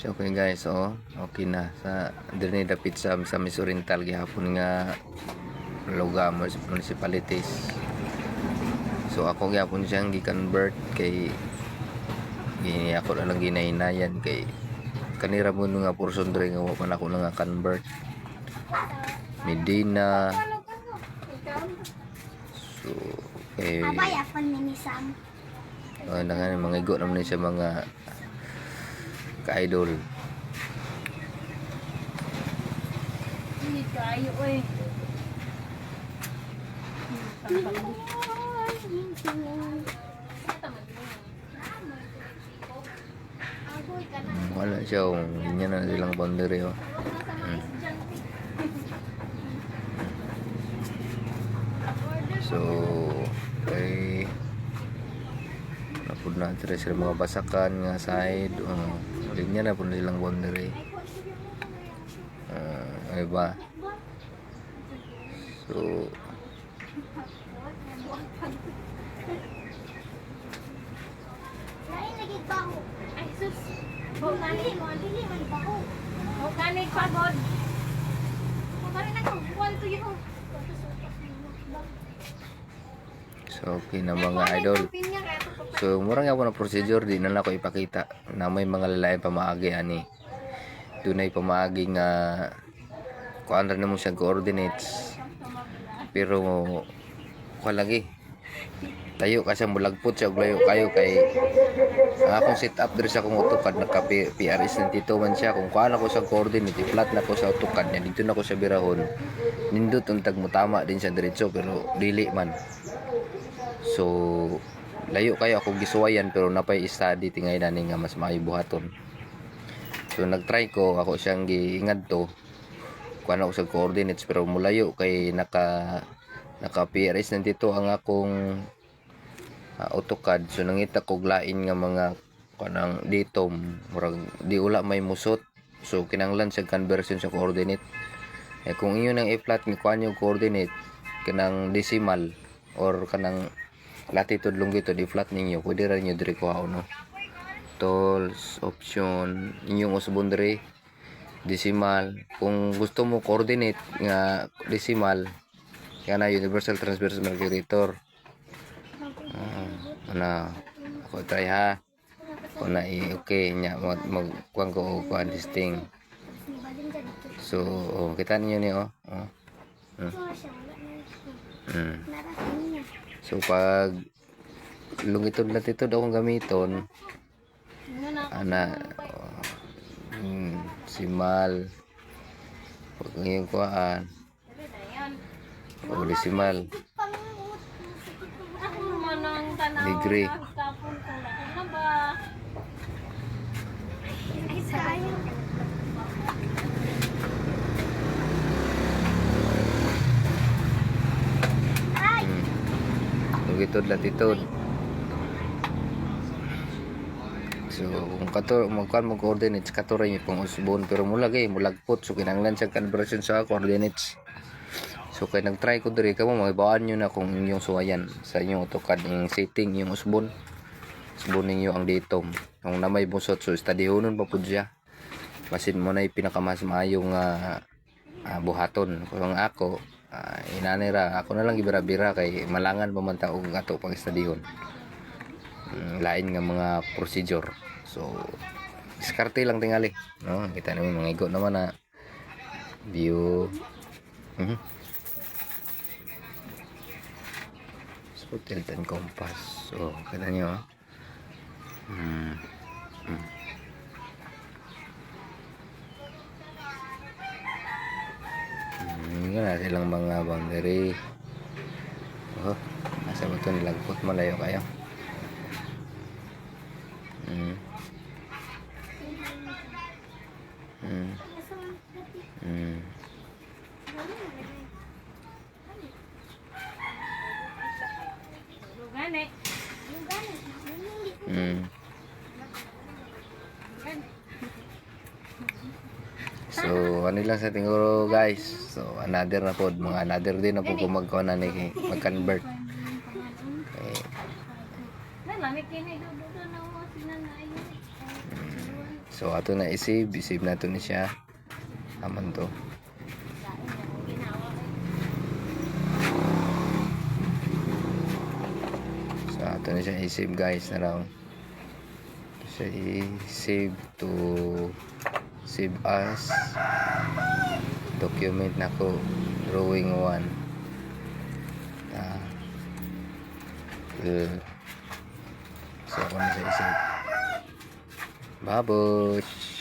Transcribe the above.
So okay guys, okay na sa dinhi dapit sa Miss Oriental gihapon nga lugar municipalities. So ako gyapon siyang gi-convert kay ako na lang ginahinayan kay kanira mo nga portion dre nga wa man ako nga convert. Medina. So okay. Abay ako ni Sam. Nangan mga igo naman siya mga ka-idol. Hindi kayo eh. Wala siya, hindi na silang boundary. So, okay. Napod na sila mga basakan nga side. Linya na po silang boundary. Ay ba? So, Lain lagi baho. Ay sus. Dili man baho. Organic pagod. Magkari na kung buwan to yun. so okay na mga idol. So, murang ako na procedure di na ako ipakita na may mga lalaki pamaagi ani. Dunay pamaagi nga kuan ra namo siya coordinates. Pero lagi tayo kasi mulagpot siya layo kayo kay ang akong set up diri sa akong AutoCAD naka PRS 92 man siya kung kuan ako sa coordinate i-flat na ko sa AutoCAD niya dito na ko sa birahon nindot untag mo tama din siya diretso pero dili man. So layo kayo ako gisuwayan pero napay study tingay nani nga mas maayo buhaton. So nagtry ko ako siyang giingad to kuan ako sa coordinates pero mulayo kay naka PRS nandito ang akong AutoCAD. So nangita ko lain nga mga kanang dito murag di ula may musot. So kinanglan sa conversion sa coordinate. Kung inyo nang i-flat ni kuan yung coordinate kanang decimal or kanang latitude longitude i-flat ninyo pwede ra niyo diri kuha no. Tools option inyong usbon diri decimal. Kung gusto mo coordinate nga decimal kana universal transverse calculator. Ako try ha. Kung na okay nya magkuan ko kuan listing. So kita niyo ni So pag longitude latitude akong gamiton simal pag ngayon kuan decimal degree. Ay sayang. Longitude latitude. So kung magkuan mo coordinates katuray niyo pang usbon pero mulagpot so kinanglan sa conversion sa coordinates. So kay nagtry ko diri kamo magibawaan niyo na kung inyong suwayan sa inyong AutoCAD yung setting yung usbon ninyo ang datum kung na may busot so studyhonon pa pud siya basin mo na pinakamas maayong buhaton kung ako inanira ako na lang gibira-bira kay malangan pa man taog ato pag studyhon lain nga mga procedure. So diskarte lang tingali no kita naman mga igo naman na view so tilt and compass. So kita nyo yun na silang mga boundary. Nasa ba ito nilagpot malayo kayo. So ano lang sa tinguro guys. So another na pod mga another din na po kung magkona ni mag-convert. So ato na i-save na to ni siya. Aman to. So ato na siya i-save guys na raw. So i-save to save as document na ko drawing 1. So ako na siya i-save. Babush!